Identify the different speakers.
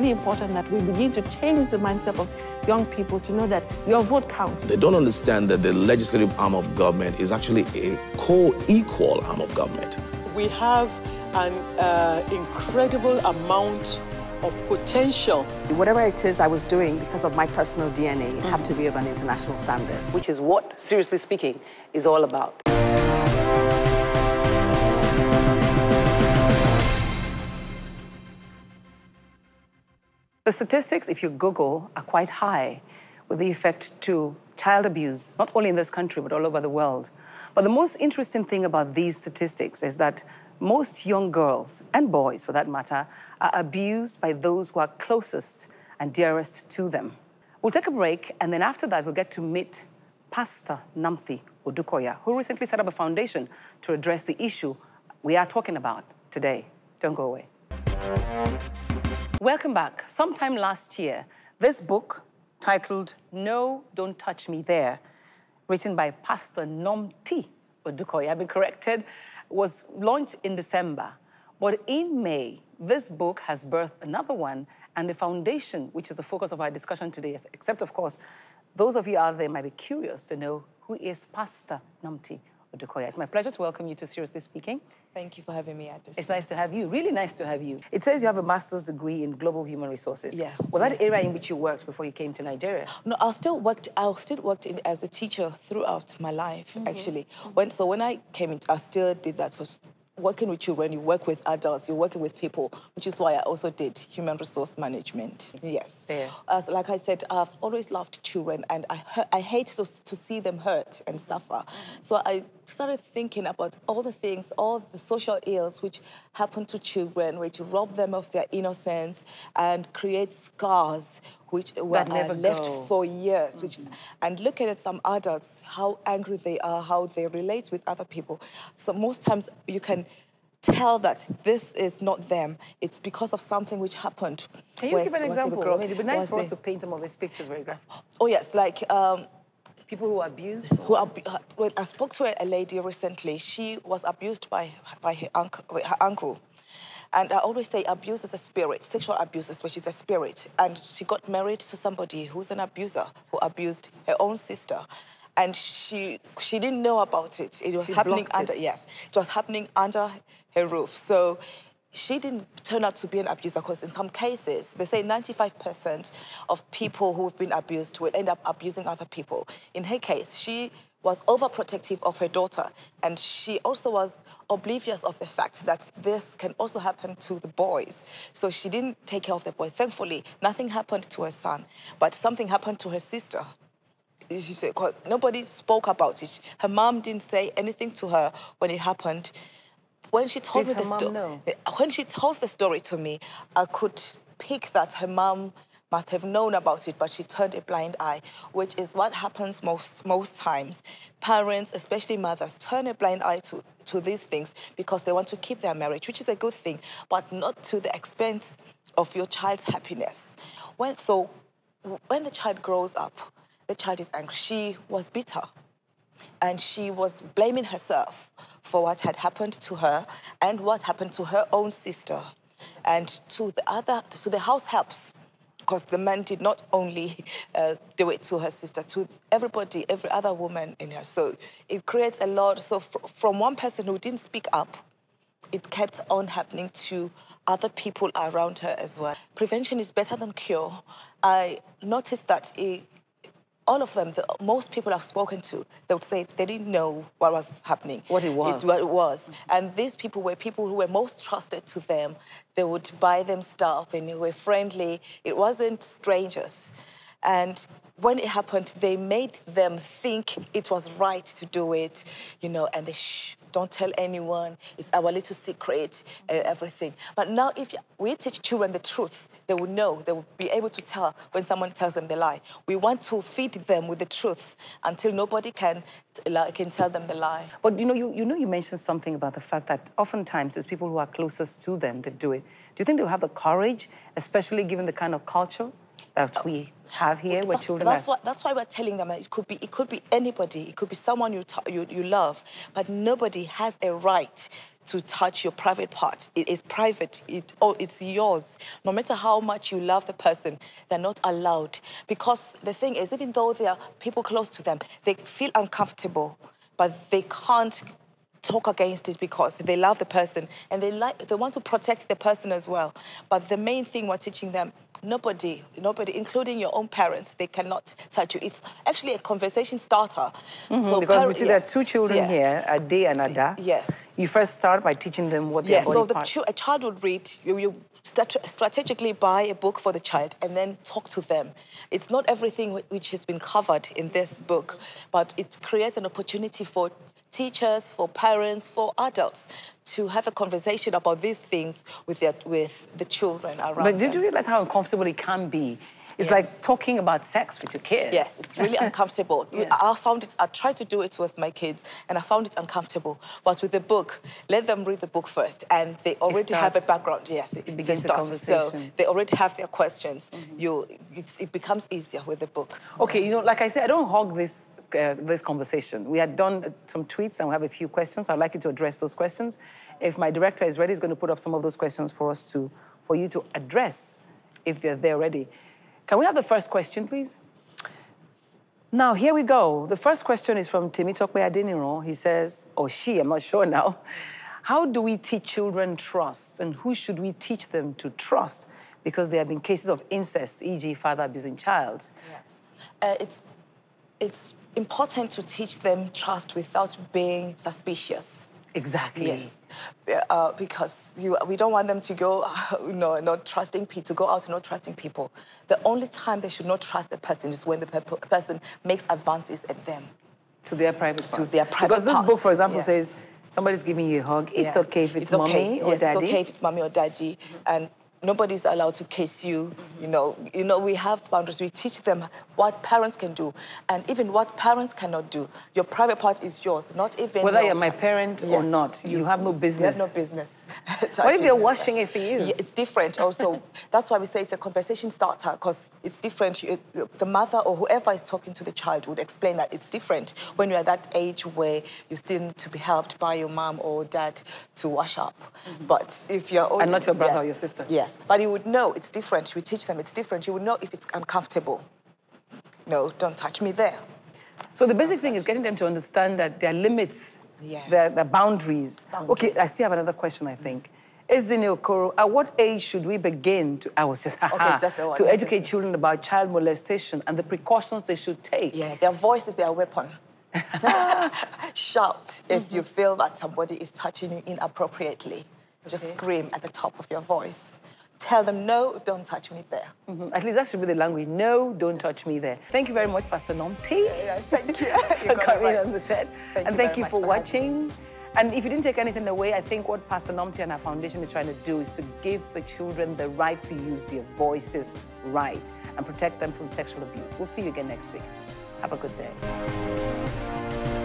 Speaker 1: really important that we begin to change the mindset of young people to know that your vote counts.
Speaker 2: They don't understand that the legislative arm of government is actually a co-equal arm of government.
Speaker 3: We have an incredible amount of potential.
Speaker 4: Whatever it is I was doing, because of my personal DNA, it had to be of an international standard.
Speaker 5: Which is what, seriously speaking, is all about. The statistics, if you Google, are quite high with the effect to child abuse, not only in this country, but all over the world. But the most interesting thing about these statistics is that most young girls, and boys for that matter, are abused by those who are closest and dearest to them. We'll take a break, and then after that, we'll get to meet Pastor Nomthi Odukoya, who recently set up a foundation to address the issue we are talking about today. Don't go away. Welcome back. Sometime last year, this book, titled No, Don't Touch Me There, written by Pastor Nomthi Odukoya, I've been corrected, was launched in December. But in May, this book has birthed another one, and the foundation, which is the focus of our discussion today, except, of course, those of you out there might be curious to know who is Pastor Nomthi Odukoya. It's my pleasure to welcome you to Seriously Speaking.
Speaker 6: Thank you for having me, Adesuwa.
Speaker 5: It's nice to have you, really nice to have you. It says you have a master's degree in global human resources.
Speaker 6: Yes.
Speaker 5: Was that area in which you worked before you came to Nigeria?
Speaker 6: No, I still worked as a teacher throughout my life, actually. So when I came in, I still did that. Because working with children, you work with adults, you're working with people, which is why I also did human resource management. Yes.
Speaker 5: Yeah.
Speaker 6: Like I said, I've always loved children, and I hate to see them hurt and suffer. So I started thinking about all the things, all the social ills which happen to children, which rob them of their innocence and create scars which were left for years. And looking at some adults, how angry they are, how they relate with other people. So most times you can tell that this is not them. It's because of something which happened.
Speaker 5: Can you give an example? I mean, it'd be nice for us to paint some of these pictures very graphically.
Speaker 6: Oh, yes, like...
Speaker 5: people who are abused?
Speaker 6: Well, I spoke to a lady recently. She was abused by her uncle. And I always say abuse is a spirit, sexual abuse especially is a spirit. And she got married to somebody who's an abuser, who abused her own sister. And she didn't know about it. It was happening under, yes, it was happening under her roof. So she didn't turn out to be an abuser, because in some cases, they say 95% of people who've been abused will end up abusing other people. In her case, she was overprotective of her daughter, and she also was oblivious of the fact that this can also happen to the boys. So she didn't take care of the boy. Thankfully, nothing happened to her son, but something happened to her sister. She said, because nobody spoke about it. Her mom didn't say anything to her when it happened. When she told me the story, when she told the story to me, I could pick that her mom must have known about it, but she turned a blind eye, which is what happens most times. Parents, especially mothers, turn a blind eye to these things because they want to keep their marriage, which is a good thing, but not to the expense of your child's happiness. When the child grows up, the child is angry. She was bitter, and she was blaming herself for what had happened to her and what happened to her own sister and to the house helps, because the man did not only do it to her sister, to everybody, every other woman in her. So it creates a lot. So from one person who didn't speak up, it kept on happening to other people around her as well. Prevention is better than cure. I noticed that all of them, most people I've spoken to, they would say they didn't know what was happening.
Speaker 5: What it was.
Speaker 6: What it was. And these people were people who were most trusted to them. They would buy them stuff, and they were friendly. It wasn't strangers. And when it happened, they made them think it was right to do it, you know, and they don't tell anyone, it's our little secret, everything. But now if we teach children the truth, they will know, they will be able to tell when someone tells them the lie. We want to feed them with the truth until nobody can tell them the lie.
Speaker 5: But you mentioned something about the fact that oftentimes it's people who are closest to them that do it. Do you think they'll have the courage, especially given the kind of culture that we have here, where children
Speaker 6: that's why we're telling them that it could be anybody, it could be someone you love, but nobody has a right to touch your private part. It is private. It's yours. No matter how much you love the person, they're not allowed. Because the thing is, even though there are people close to them, they feel uncomfortable, but they can't talk against it because they love the person and they want to protect the person as well. But the main thing we're teaching them, nobody, including your own parents, they cannot touch you. It's actually a conversation starter. So
Speaker 5: because there are two children here, Ade and Ada.
Speaker 6: Yes.
Speaker 5: You first start by teaching them what their body parts.
Speaker 6: So a child would read, you strategically buy a book for the child and then talk to them. It's not everything which has been covered in this book, but it creates an opportunity for teachers, for parents, for adults to have a conversation about these things with the children around them.
Speaker 5: But did you realize how uncomfortable it can be? It's like talking about sex with your kids.
Speaker 6: Yes, it's really uncomfortable. I tried to do it with my kids, and I found it uncomfortable. But with the book, let them read the book first, and they already have a background. Yes, it begins the conversation. So they already have their questions. It becomes easier with the book.
Speaker 5: Okay, like I said, I don't hog this conversation. We had done some tweets, and we have a few questions. I'd like you to address those questions. If my director is ready, he's going to put up some of those questions for you to address if they're there already. Can we have the first question, please? Now, here we go. The first question is from Temitope Adeniro. He says, or she, I'm not sure now, how do we teach children trust, and who should we teach them to trust? Because there have been cases of incest, e.g. father abusing child.
Speaker 6: Yes. It's important to teach them trust without being suspicious.
Speaker 5: Exactly.
Speaker 6: Yes. Because we don't want them to go, not trusting people, to go out and not trusting people. The only time they should not trust the person is when the person makes advances at them.
Speaker 5: To their private parts.
Speaker 6: To their private
Speaker 5: Because this book, for example, says, somebody's giving you a hug, it's okay if it's mommy or daddy.
Speaker 6: It's okay if it's mommy or daddy. And nobody's allowed to kiss you. We have boundaries. We teach them what parents can do and even what parents cannot do. Your private part is yours, not even...
Speaker 5: Whether you're my parent or not, you have no business.
Speaker 6: You have no business.
Speaker 5: What if they're washing it for you?
Speaker 6: Yeah, it's different also. That's why we say it's a conversation starter, because it's different. The mother or whoever is talking to the child would explain that it's different when you're at that age where you still need to be helped by your mom or dad to wash up. But if you're older...
Speaker 5: And not your brother or your sister.
Speaker 6: Yes. But you would know it's different. We teach them it's different. You would know if it's uncomfortable. No, don't touch me there.
Speaker 5: So the basic thing is getting them to understand that there are limits, there are boundaries. Okay, I still have another question, I think. Ezine Okoro, at what age should we begin to, to educate children about child molestation and the precautions they should take?
Speaker 6: Yeah, their voice is their weapon. Shout if you feel that somebody is touching you inappropriately. Just scream at the top of your voice. Tell them, no, don't touch me there.
Speaker 5: At least that should be the language. No, don't touch me there. Thank you very much, Pastor Nomthi.
Speaker 6: Thank you.
Speaker 5: For coming on the set. And thank you for watching. And if you didn't take anything away, I think what Pastor Nomthi and our foundation is trying to do is to give the children the right to use their voices right and protect them from sexual abuse. We'll see you again next week. Have a good day.